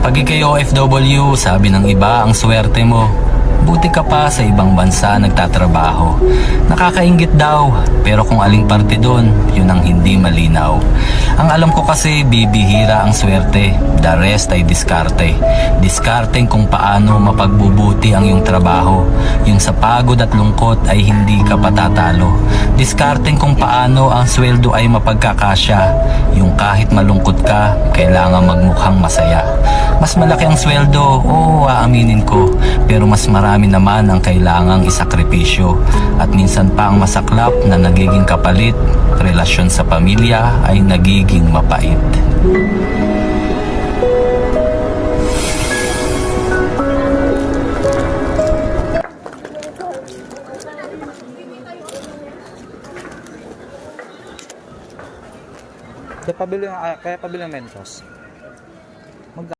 Pag ikay OFW, sabi ng iba ang swerte mo. Buti ka pa sa ibang bansa nagtatrabaho. Nakakainggit daw, pero kung aling parte doon, yun ang hindi malinaw. Ang alam ko kasi bibihira ang swerte, the rest ay diskarte. Diskarteng kung paano mapagbubuti ang iyong trabaho. Yung sa pagod at lungkot ay hindi ka patatalo. Diskarteng kung paano ang sweldo ay mapagkakasya. Yung kahit malungkot ka, kailangan magmukhang masaya. Mas malaki ang sweldo, oo, aaminin ko, pero mas marami naman ang kailangang isakripisyo. At minsan pa ang masaklap na nagiging kapalit, relasyon sa pamilya ay nagiging mapait. Kaya pabili ng Mentos.